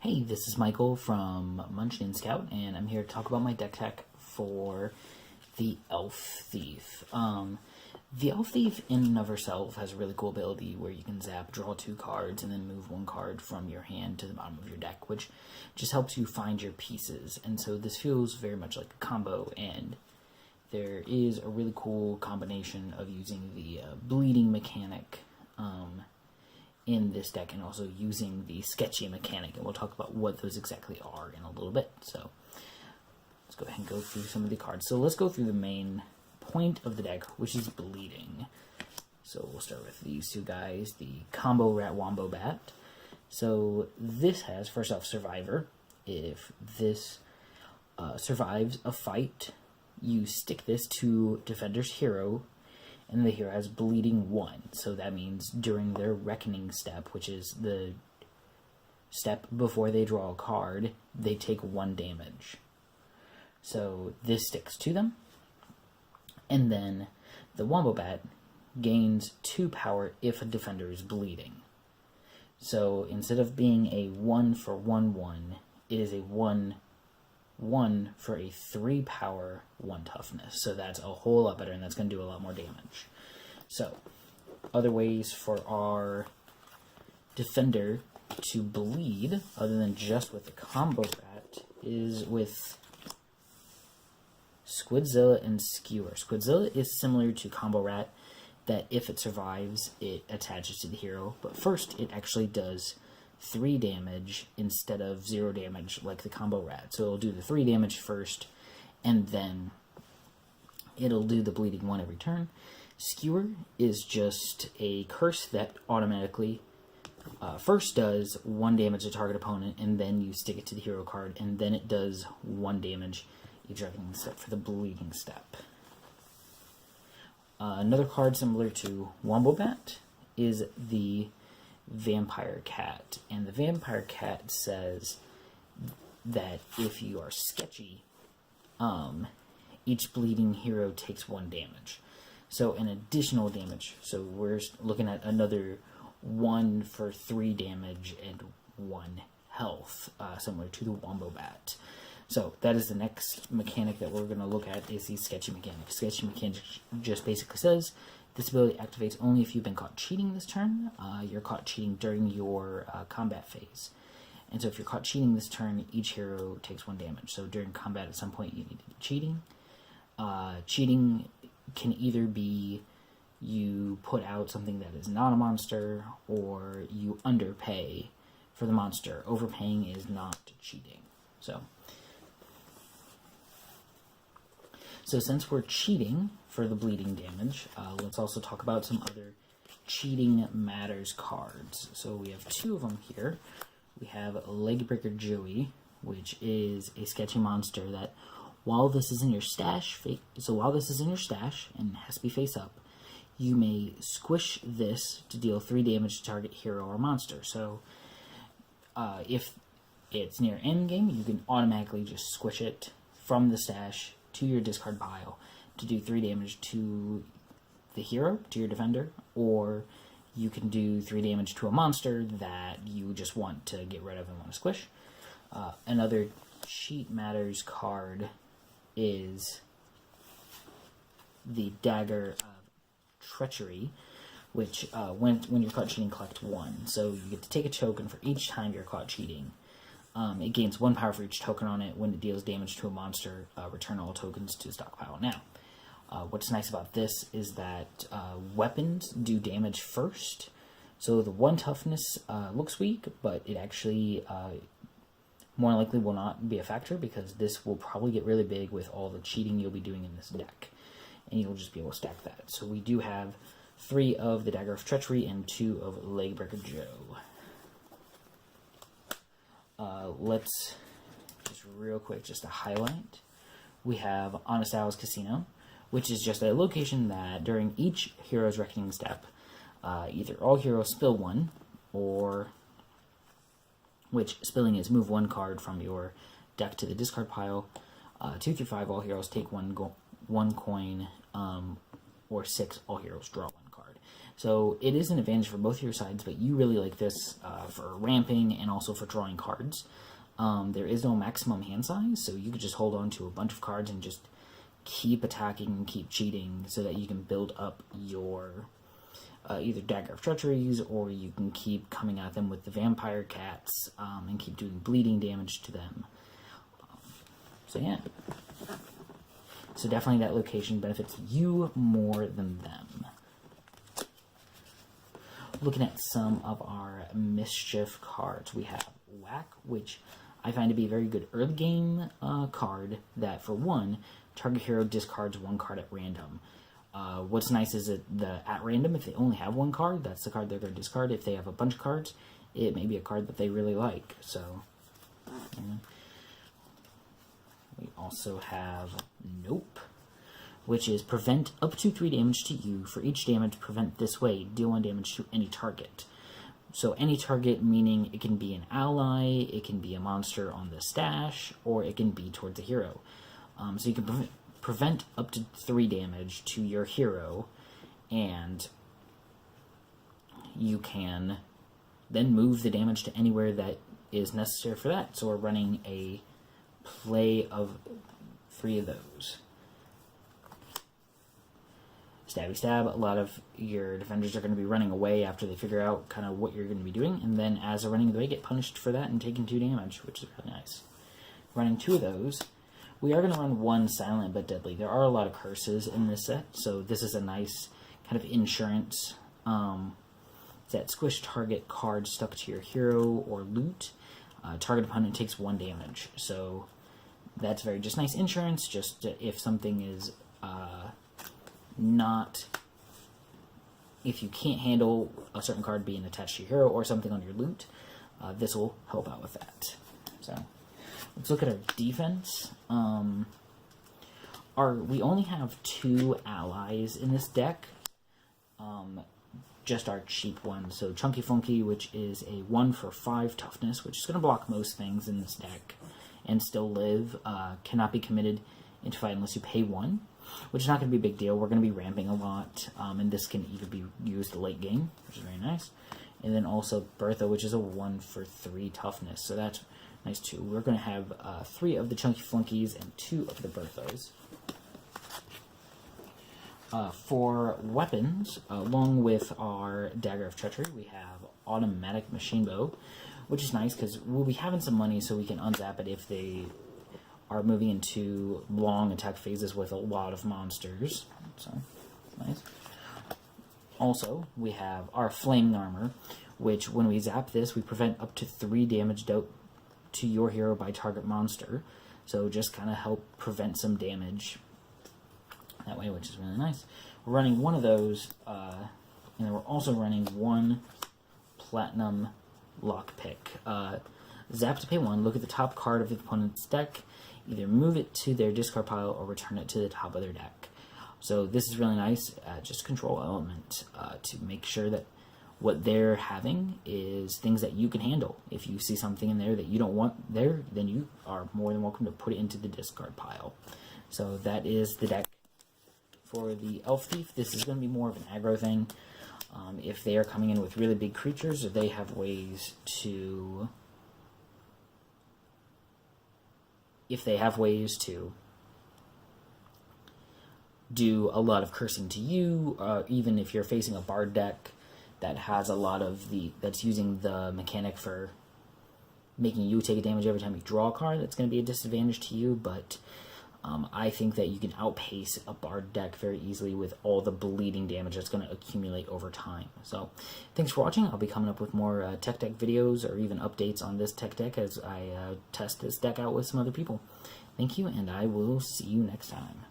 Hey, this is Michael from Munchkin Scout, and I'm here to talk about my deck tech for the Elf Thief. The Elf Thief in and of herself has a really cool ability where you can zap, draw 2 cards, and then move 1 card from your hand to the bottom of your deck, which just helps you find your pieces. And so this feels very much like a combo, and there is a really cool combination of using the bleeding mechanic in this deck, and also using the sketchy mechanic, and we'll talk about what those exactly are in a little bit. So let's go ahead and go through some of the cards. So let's go through the main point of the deck, which is bleeding. So we'll start with these 2 guys, the Combo Rat Wombo Bat. So this has, first off, Survivor. If this survives a fight, you stick this to Defender's hero, and the hero has bleeding 1. So that means during their Reckoning step, which is the step before they draw a card, they take 1 damage. So this sticks to them. And then the Wombo Bat gains 2 power if a defender is bleeding. So instead of being a 1 for 1/1, it is a 1/1 for a 3 power 1 toughness. So that's a whole lot better, and that's going to do a lot more damage. So other ways for our defender to bleed, other than just with the Combo Rat, is with Squidzilla and Skewer. Squidzilla is similar to Combo Rat, that if it survives, it attaches to the hero. But first, it actually does 3 damage instead of 0 damage like the Combo Rat. So it'll do the 3 damage first, and then it'll do the bleeding 1 every turn. Skewer is just a curse that automatically first does 1 damage to target opponent, and then you stick it to the hero card, and then it does 1 damage each reckoning step for the bleeding step. Another card similar to Wombo Bat is the Vampire Cat, and the Vampire Cat says that if you are sketchy, each bleeding hero takes 1 damage. So an additional damage. So we're looking at another 1 for 3 damage and 1 health, similar to the Wombo Bat. So that is the next mechanic that we're going to look at, is the sketchy mechanic. Sketchy mechanic just basically says this ability activates only if you've been caught cheating this turn. You're caught cheating during your combat phase. And so if you're caught cheating this turn, each hero takes 1 damage. So during combat at some point you need to be cheating. Cheating can either be you put out something that is not a monster, or you underpay for the monster. Overpaying is not cheating. So since we're cheating for the bleeding damage, let's also talk about some other cheating matters cards. So we have 2 of them here. We have Legbreaker Joey, which is a sketchy monster that while this is in your stash, and has to be face up, you may squish this to deal 3 damage to target hero or monster. So if it's near endgame, you can automatically just squish it from the stash to your discard pile to do 3 damage to the hero, to your defender, or you can do 3 damage to a monster that you just want to get rid of and want to squish. Another cheat matters card is the Dagger of Treachery, which when you're caught cheating, collect 1. So you get to take a token for each time you're caught cheating. It gains 1 power for each token on it. When it deals damage to a monster, return all tokens to the stockpile. Now, what's nice about this is that weapons do damage first. So the 1 toughness looks weak, but it actually more likely will not be a factor, because this will probably get really big with all the cheating you'll be doing in this deck, and you'll just be able to stack that. So we do have 3 of the Dagger of Treachery and 2 of Legbreaker Joe. Let's just real quick, just to highlight, we have Honest Owl's Casino, which is just a location that during each hero's reckoning step, either all heroes spill 1, or which spilling is move 1 card from your deck to the discard pile. 2 through 5, all heroes take 1 coin, or 6, all heroes draw 1 card. So it is an advantage for both your sides, but you really like this for ramping and also for drawing cards. There is no maximum hand size, so you could just hold on to a bunch of cards and just keep attacking and keep cheating so that you can build up your either Dagger of Treacheries, or you can keep coming at them with the Vampire Cats and keep doing bleeding damage to them. So yeah. So definitely that location benefits you more than them. Looking at some of our Mischief cards, we have Whack, which I find to be a very good early game card that, for one, target hero discards one card at random. What's nice is that at random, if they only have one card, that's the card they're going to discard. If they have a bunch of cards, it may be a card that they really like. So, we also have Nope, which is prevent up to 3 damage to you. For each damage, prevent this way, deal 1 damage to any target. So any target, meaning it can be an ally, it can be a monster on the stash, or it can be towards a hero. So you can prevent up to 3 damage to your hero, and you can then move the damage to anywhere that is necessary for that. So we're running a play of 3 of those. Stabby stab, a lot of your defenders are going to be running away after they figure out kind of what you're going to be doing, and then as they're running away, get punished for that and taking 2 damage, which is really nice. Running 2 of those. We are going to run 1 silent but deadly. There are a lot of curses in this set, so this is a nice kind of insurance. That squish target card stuck to your hero or loot. Target opponent takes 1 damage. So that's very just nice insurance, just if something is if you can't handle a certain card being attached to your hero or something on your loot, this will help out with that. So let's look at our defense. We only have 2 allies in this deck, just our cheap ones. So Chunky Funky, which is a 1 for 5 toughness, which is going to block most things in this deck and still live, cannot be committed into fight unless you pay 1, which is not going to be a big deal. We're going to be ramping a lot, and this can even be used late game, which is very nice. And then also Bertha, which is a 1 for 3 toughness, so that's nice too. We're going to have 3 of the Chunky Flunkies and 2 of the Berthas. For weapons, along with our Dagger of Treachery, we have Automatic Machine Bow, which is nice because we'll be having some money so we can unzap it if they are moving into long attack phases with a lot of monsters. So, nice. Also, we have our Flaming Armor, which when we zap this, we prevent up to 3 damage dealt to your hero by target monster. So just kind of help prevent some damage that way, which is really nice. We're running 1 of those, and then we're also running 1 Platinum Lockpick. Zap to pay 1, look at the top card of the opponent's deck, either move it to their discard pile or return it to the top of their deck. So this is really nice, just control element, to make sure that what they're having is things that you can handle. If you see something in there that you don't want there, then you are more than welcome to put it into the discard pile. So that is the deck for the Elf Thief. This is going to be more of an aggro thing. If they are coming in with really big creatures, or they have ways to... If they have ways to do a lot of cursing to you, even if you're facing a Bard deck that has a lot of that's using the mechanic for making you take damage every time you draw a card, that's going to be a disadvantage to you, but I think that you can outpace a Bard deck very easily with all the bleeding damage that's going to accumulate over time. So, thanks for watching. I'll be coming up with more tech deck videos or even updates on this tech deck as I test this deck out with some other people. Thank you, and I will see you next time.